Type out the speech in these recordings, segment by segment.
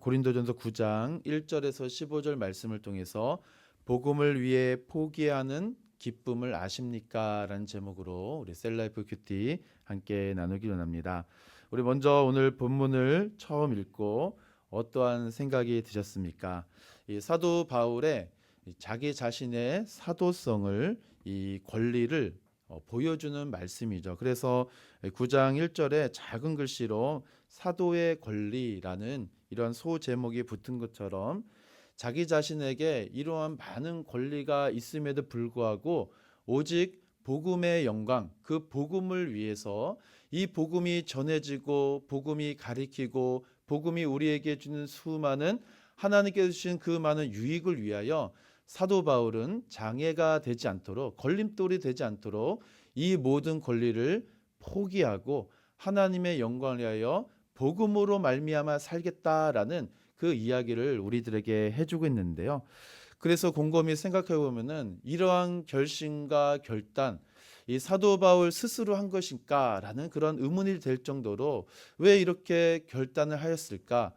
고린도전서 9장 1절에서 15절 말씀을 통해서 복음을 위해 포기하는 기쁨을 아십니까? 라는 제목으로 우리 셀라이프 큐티 함께 나누기 원합니다. 우리 먼저 오늘 본문을 처음 읽고 어떠한 생각이 드셨습니까? 이 사도 바울의 자기 자신의 사도성을, 이 권리를 보여주는 말씀이죠. 그래서 9장 1절에 작은 글씨로 사도의 권리라는 이런 소제목이 붙은 것처럼 자기 자신에게 이러한 많은 권리가 있음에도 불구하고 오직 복음의 영광, 그 복음을 위해서 이 복음이 전해지고 복음이 가리키고 복음이 우리에게 주는 수많은 하나님께서 주신 그 많은 유익을 위하여 사도 바울은 장애가 되지 않도록, 걸림돌이 되지 않도록 이 모든 권리를 포기하고 하나님의 영광을 위하여 복음으로 말미암아 살겠다라는 그 이야기를 우리들에게 해주고 있는데요. 그래서 곰곰이 생각해 보면은 이러한 결심과 결단, 이 사도 바울 스스로 한 것일까라는 그런 의문이 될 정도로 왜 이렇게 결단을 하였을까?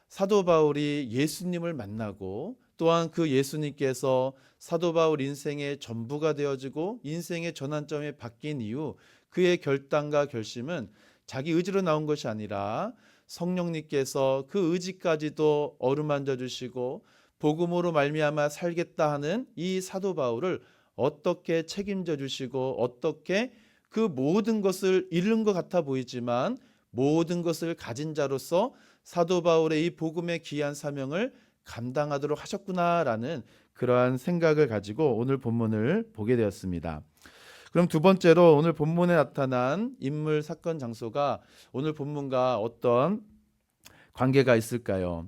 사도 바울이 예수님을 만나고 또한 그 예수님께서 사도 바울 인생의 전부가 되어지고 인생의 전환점이 바뀐 이후 그의 결단과 결심은 자기 의지로 나온 것이 아니라 성령님께서 그 의지까지도 어루만져 주시고 복음으로 말미암아 살겠다 하는 이 사도 바울을 어떻게 책임져 주시고 어떻게 그 모든 것을 잃은 것 같아 보이지만 모든 것을 가진 자로서 사도 바울의 이 복음의 귀한 사명을 감당하도록 하셨구나라는 그러한 생각을 가지고 오늘 본문을 보게 되었습니다. 그럼 두 번째로 오늘 본문에 나타난 인물, 사건, 장소가 오늘 본문과 어떤 관계가 있을까요?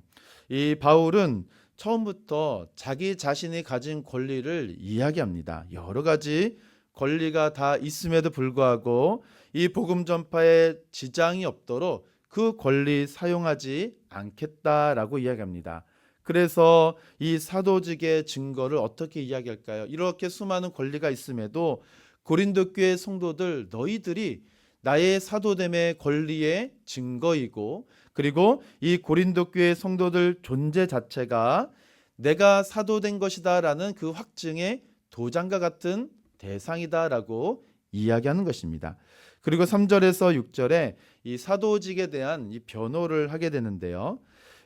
이 바울은 처음부터 자기 자신이 가진 권리를 이야기합니다. 여러 가지 권리가 다 있음에도 불구하고 이 복음 전파에 지장이 없도록 그 권리 사용하지 않겠다라고 이야기합니다. 그래서 이 사도직의 증거를 어떻게 이야기할까요? 이렇게 수많은 권리가 있음에도 고린도 교회 성도들, 너희들이 나의 사도됨의 권리의 증거이고, 그리고 이 고린도 교회 성도들 존재 자체가 내가 사도된 것이다라는 그 확증의 도장과 같은 대상이다라고 이야기하는 것입니다. 그리고 3절에서 6절에 이 사도직에 대한 이 변호를 하게 되는데요.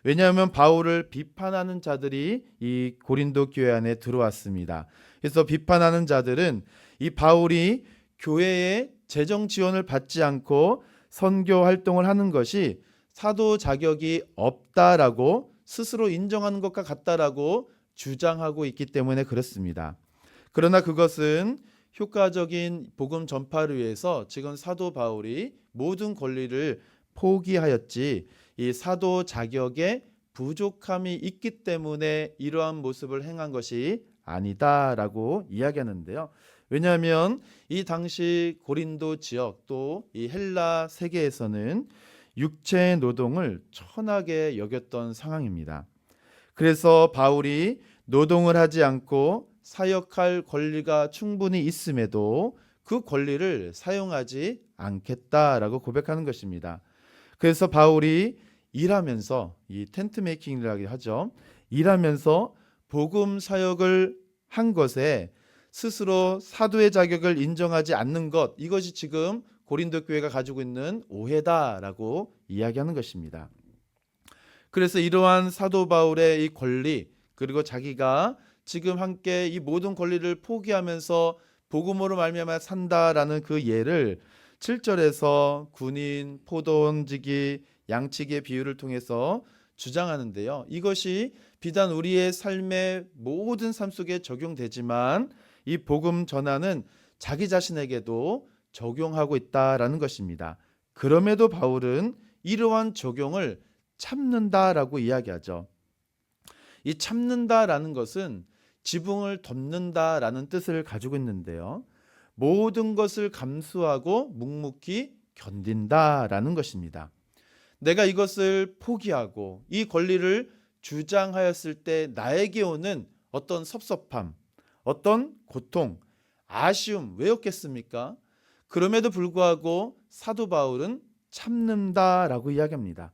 왜냐하면 바울을 비판하는 자들이 이 고린도 교회 안에 들어왔습니다. 그래서 비판하는 자들은 이 바울이 교회의 재정 지원을 받지 않고 선교 활동을 하는 것이 사도 자격이 없다라고 스스로 인정하는 것과 같다라고 주장하고 있기 때문에 그렇습니다. 그러나 그것은 효과적인 복음 전파를 위해서 지금 사도 바울이 모든 권리를 포기하였지 이 사도 자격에 부족함이 있기 때문에 이러한 모습을 행한 것이 아니다라고 이야기하는데요. 왜냐하면 이 당시 고린도 지역 또 이 헬라 세계에서는 육체 노동을 천하게 여겼던 상황입니다. 그래서 바울이 노동을 하지 않고 사역할 권리가 충분히 있음에도 그 권리를 사용하지 않겠다라고 고백하는 것입니다. 그래서 바울이 일하면서 이 텐트 메이킹이라고 하죠. 일하면서 복음 사역을 한 것에 스스로 사도의 자격을 인정하지 않는 것, 이것이 지금 고린도 교회가 가지고 있는 오해다라고 이야기하는 것입니다. 그래서 이러한 사도 바울의 이 권리, 그리고 자기가 지금 함께 이 모든 권리를 포기하면서 복음으로 말미암아 산다라는 그 예를 7절에서 군인, 포도 얹기, 양치기의 비유를 통해서 주장하는데요. 이것이 비단 우리의 삶의 모든 삶 속에 적용되지만 이 복음 전하는 자기 자신에게도 적용하고 있다라는 것입니다. 그럼에도 바울은 이러한 적용을 참는다라고 이야기하죠. 이 참는다라는 것은 지붕을 덮는다라는 뜻을 가지고 있는데요. 모든 것을 감수하고 묵묵히 견딘다라는 것입니다. 내가 이것을 포기하고 이 권리를 주장하였을 때 나에게 오는 어떤 섭섭함, 어떤 고통, 아쉬움 왜였겠습니까? 그럼에도 불구하고 사도 바울은 참는다라고 이야기합니다.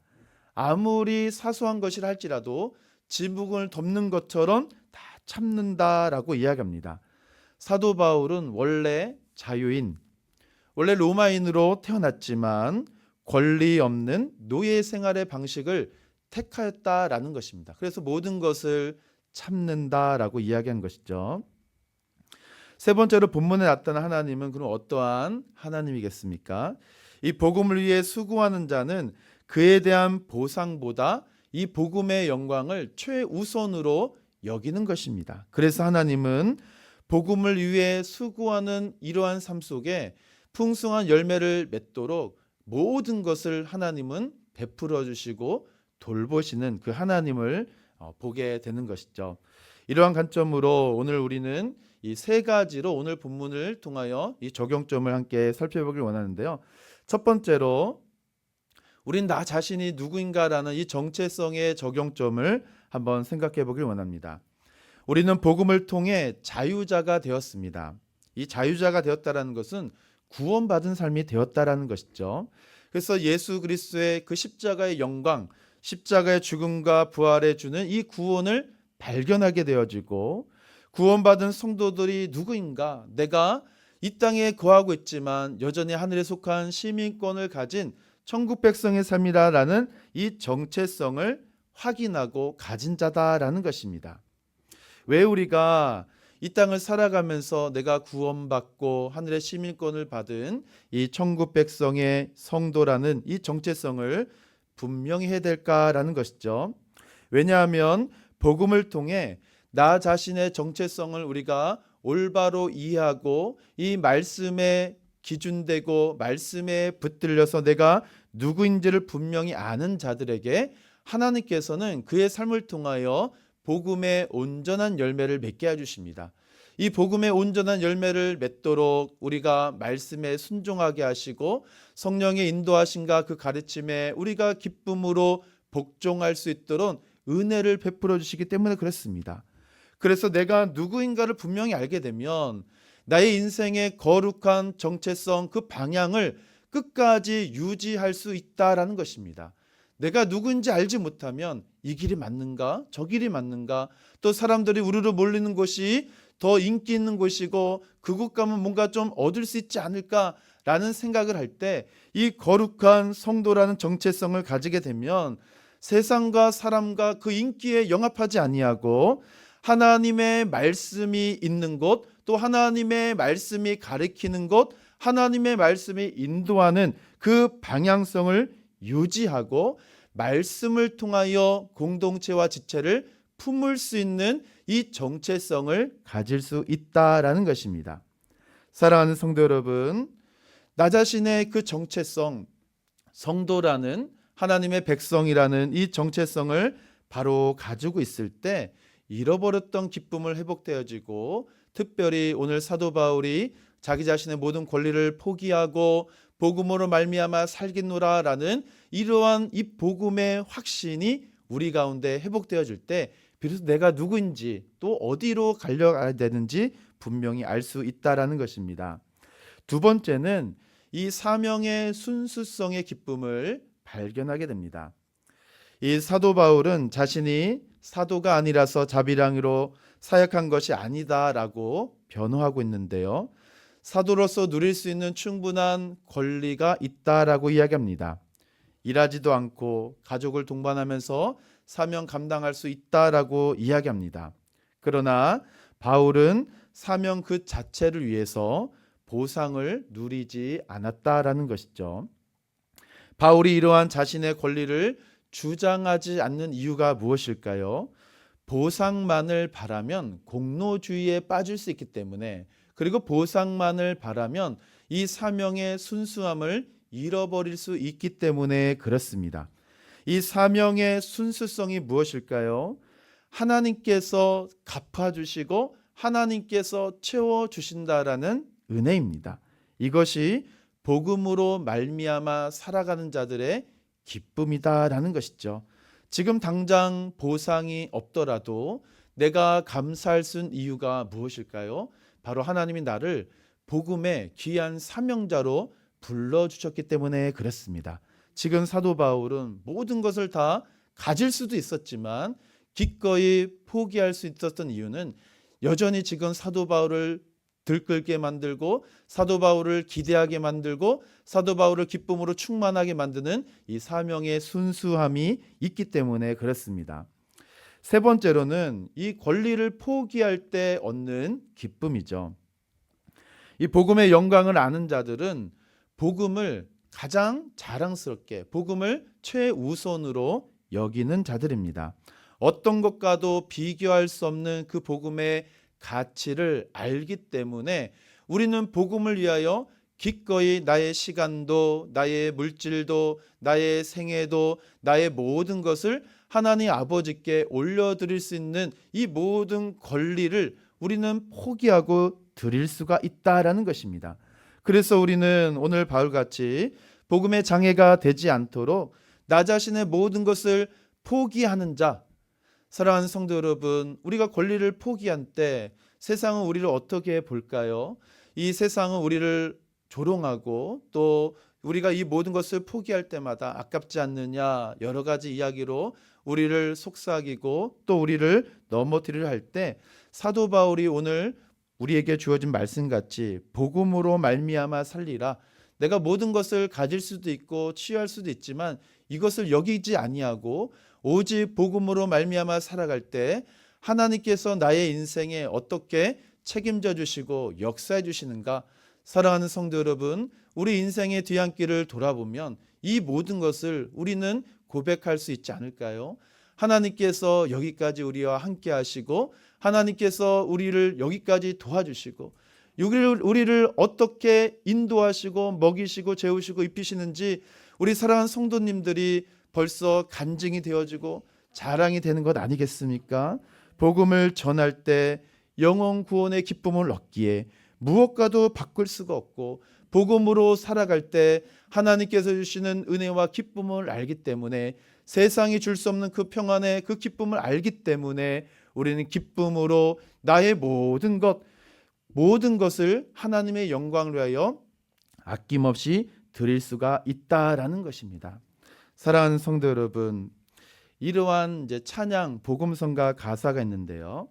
아무리 사소한 것이라 할지라도 지붕을 덮는 것처럼 다 참는다라고 이야기합니다. 사도 바울은 원래 자유인, 원래 로마인으로 태어났지만 권리 없는 노예 생활의 방식을 택하였다라는 것입니다. 그래서 모든 것을 참는다라고 이야기한 것이죠. 세 번째로 본문에 나타난 하나님은 그럼 어떠한 하나님이겠습니까? 이 복음을 위해 수고하는 자는 그에 대한 보상보다 이 복음의 영광을 최우선으로 여기는 것입니다. 그래서 하나님은 복음을 위해 수고하는 이러한 삶 속에 풍성한 열매를 맺도록 모든 것을 하나님은 베풀어 주시고 돌보시는 그 하나님을 보게 되는 것이죠. 이러한 관점으로 오늘 우리는 이 세 가지로 오늘 본문을 통하여 이 적용점을 함께 살펴보길 원하는데요. 첫 번째로 우린 나 자신이 누구인가라는 이 정체성의 적용점을 한번 생각해 보길 원합니다. 우리는 복음을 통해 자유자가 되었습니다. 이 자유자가 되었다라는 것은 구원받은 삶이 되었다라는 것이죠. 그래서 예수 그리스도의 그 십자가의 영광, 십자가의 죽음과 부활해 주는 이 구원을 발견하게 되어지고 구원받은 성도들이 누구인가? 내가 이 땅에 거하고 있지만 여전히 하늘에 속한 시민권을 가진 천국 백성의 삶이라는 이 정체성을 확인하고 가진 자다라는 것입니다. 왜 우리가 이 땅을 살아가면서 내가 구원받고 하늘의 시민권을 받은 이 천국 백성의 성도라는 이 정체성을 분명히 해야 될까라는 것이죠. 왜냐하면 복음을 통해 나 자신의 정체성을 우리가 올바로 이해하고 이 말씀에 기준되고 말씀에 붙들려서 내가 누구인지를 분명히 아는 자들에게 하나님께서는 그의 삶을 통하여 복음의 온전한 열매를 맺게 해주십니다. 이 복음의 온전한 열매를 맺도록 우리가 말씀에 순종하게 하시고 성령의 인도하심과 그 가르침에 우리가 기쁨으로 복종할 수 있도록 은혜를 베풀어 주시기 때문에 그렇습니다. 그래서 내가 누구인가를 분명히 알게 되면 나의 인생의 거룩한 정체성 그 방향을 끝까지 유지할 수 있다라는 것입니다. 내가 누구인지 알지 못하면 이 길이 맞는가? 저 길이 맞는가? 또 사람들이 우르르 몰리는 곳이 더 인기 있는 곳이고 그곳 가면 뭔가 좀 얻을 수 있지 않을까라는 생각을 할 때 이 거룩한 성도라는 정체성을 가지게 되면 세상과 사람과 그 인기에 영합하지 아니하고 하나님의 말씀이 있는 곳, 또 하나님의 말씀이 가리키는 곳, 하나님의 말씀이 인도하는 그 방향성을 유지하고 말씀을 통하여 공동체와 지체를 품을 수 있는 이 정체성을 가질 수 있다라는 것입니다. 사랑하는 성도 여러분, 나 자신의 그 정체성, 성도라는 하나님의 백성이라는 이 정체성을 바로 가지고 있을 때 잃어버렸던 기쁨을 회복되어지고 특별히 오늘 사도 바울이 자기 자신의 모든 권리를 포기하고 복음으로 말미암아 살겠노라라는 이러한 이 복음의 확신이 우리 가운데 회복되어질 때 비로소 내가 누구인지 또 어디로 가려야 되는지 분명히 알 수 있다라는 것입니다. 두 번째는 이 사명의 순수성의 기쁨을 발견하게 됩니다. 이 사도 바울은 자신이 사도가 아니라서 자비랑이로 사역한 것이 아니다라고 변호하고 있는데요. 사도로서 누릴 수 있는 충분한 권리가 있다라고 이야기합니다. 일하지도 않고 가족을 동반하면서 사명 감당할 수 있다라고 이야기합니다. 그러나 바울은 사명 그 자체를 위해서 보상을 누리지 않았다라는 것이죠. 바울이 이러한 자신의 권리를 주장하지 않는 이유가 무엇일까요? 보상만을 바라면 공로주의에 빠질 수 있기 때문에, 그리고 보상만을 바라면 이 사명의 순수함을 잃어버릴 수 있기 때문에 그렇습니다. 이 사명의 순수성이 무엇일까요? 하나님께서 갚아주시고 하나님께서 채워주신다라는 은혜입니다. 이것이 복음으로 말미암아 살아가는 자들의 기쁨이다라는 것이죠. 지금 당장 보상이 없더라도 내가 감사할 수 있는 이유가 무엇일까요? 바로 하나님이 나를 복음의 귀한 사명자로 불러주셨기 때문에 그렇습니다. 지금 사도 바울은 모든 것을 다 가질 수도 있었지만 기꺼이 포기할 수 있었던 이유는 여전히 지금 사도 바울을 들끓게 만들고 사도 바울을 기대하게 만들고 사도 바울을 기쁨으로 충만하게 만드는 이 사명의 순수함이 있기 때문에 그렇습니다. 세 번째로는 이 권리를 포기할 때 얻는 기쁨이죠. 이 복음의 영광을 아는 자들은 복음을 가장 자랑스럽게, 복음을 최우선으로 여기는 자들입니다. 어떤 것과도 비교할 수 없는 그 복음의 가치를 알기 때문에 우리는 복음을 위하여 기꺼이 나의 시간도, 나의 물질도, 나의 생애도, 나의 모든 것을 하나님 아버지께 올려드릴 수 있는 이 모든 권리를 우리는 포기하고 드릴 수가 있다라는 것입니다. 그래서 우리는 오늘 바울같이 복음의 장애가 되지 않도록 나 자신의 모든 것을 포기하는 자, 사랑하는 성도 여러분, 우리가 권리를 포기한 때 세상은 우리를 어떻게 볼까요? 이 세상은 우리를 조롱하고 또 우리가 이 모든 것을 포기할 때마다 아깝지 않느냐 여러 가지 이야기로 우리를 속삭이고 또 우리를 넘어뜨리려 할 때 사도 바울이 오늘 우리에게 주어진 말씀같이 복음으로 말미암아 살리라. 내가 모든 것을 가질 수도 있고 취할 수도 있지만 이것을 여기지 아니하고 오직 복음으로 말미암아 살아갈 때 하나님께서 나의 인생에 어떻게 책임져 주시고 역사해 주시는가. 사랑하는 성도 여러분, 우리 인생의 뒤안길을 돌아보면 이 모든 것을 우리는 고백할 수 있지 않을까요? 하나님께서 여기까지 우리와 함께 하시고 하나님께서 우리를 여기까지 도와주시고 우리를 어떻게 인도하시고 먹이시고 재우시고 입히시는지 우리 사랑하는 성도님들이 벌써 간증이 되어지고 자랑이 되는 것 아니겠습니까? 복음을 전할 때 영혼 구원의 기쁨을 얻기에 무엇과도 바꿀 수가 없고 복음으로 살아갈 때 하나님께서 주시는 은혜와 기쁨을 알기 때문에 세상이 줄 수 없는 그 평안의 그 기쁨을 알기 때문에 우리는 기쁨으로 나의 모든 것을 하나님의 영광을 위하여 아낌없이 드릴 수가 있다라는 것입니다. 사랑하는 성도 여러분, 이러한 이제 찬양 복음성가 가사가 있는데요.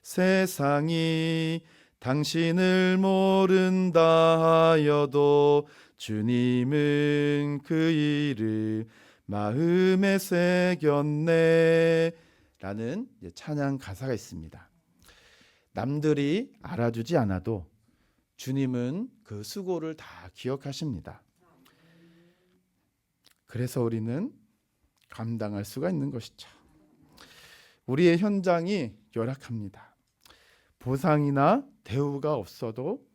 세상이 당신을 모른다 하여도 주님은 그 일을 마음에 새겼네 라는 찬양 가사가 있습니다. 남들이 알아주지 않아도 주님은 그 수고를 다 기억하십니다. 그래서 우리는 감당할 수가 있는 것이죠. 우리의 현장이 열악합니다. 보상이나 대우가 없어도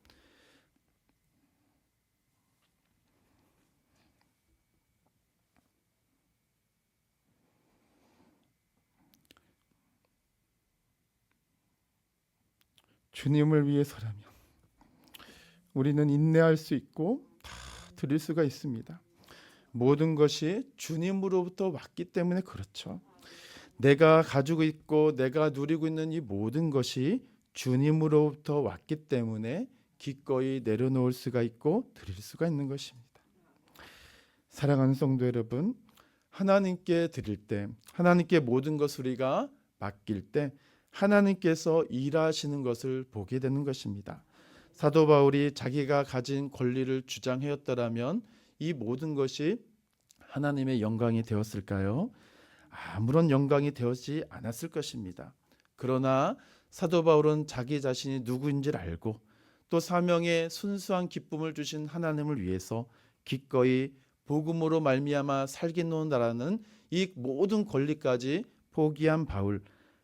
주님을 위해서라면 우리는 인내할 수 있고 다 드릴 수가 있습니다. 모든 것이 주님으로부터 왔기 때문에 그렇죠. 내가 가지고 있고 내가 누리고 있는 이 모든 것이 주님으로부터 왔기 때문에 기꺼이 내려놓을 수가 있고 드릴 수가 있는 것입니다. 사랑하는 성도 여러분, 하나님께 드릴 때, 하나님께 모든 것을 우리가 맡길 때 하나님께서 일하시는 것을 보게 되는 것입니다. 사도 바울이 자기가 가진 권리를 주장하였더라면 이 모든 것이 하나님의 영광이 되었을까요? 아무런 영광이 되었지 않았을 것입니다. 그러나 사도 바울은 자기 자신이 누구인지를 알고 또 사명의 순수한 기쁨을 주신 하나님을 위해서 기꺼이 복음으로 말미암아 살겠노라는 이 모든 권리까지 포기한 바울,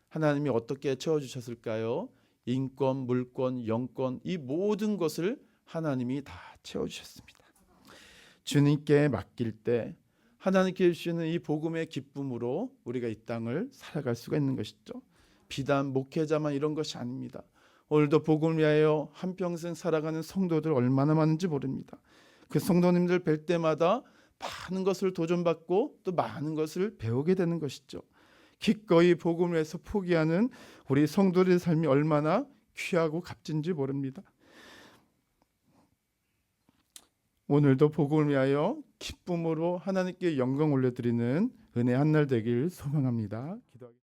하나님이 어떻게 채워주셨을까요? 인권, 물권, 영권 이 모든 것을 하나님이 다 채워주셨습니다. 주님께 맡길 때 하나님께 주시는 이 복음의 기쁨으로 우리가 이 땅을 살아갈 수가 있는 것이죠. 비단 목회자만 이런 것이 아닙니다. 오늘도 복음을 위하여 한평생 살아가는 성도들 얼마나 많은지 모릅니다. 그 성도님들 뵐 때마다 많은 것을 도전받고 또 많은 것을 배우게 되는 것이죠. 기꺼이 복음을 위해서 포기하는 우리 성도들의 삶이 얼마나 귀하고 값진지 모릅니다. 오늘도 복음을 위하여 기쁨으로 하나님께 영광 올려드리는 은혜 한 날 되길 소망합니다. 기도하겠습니다.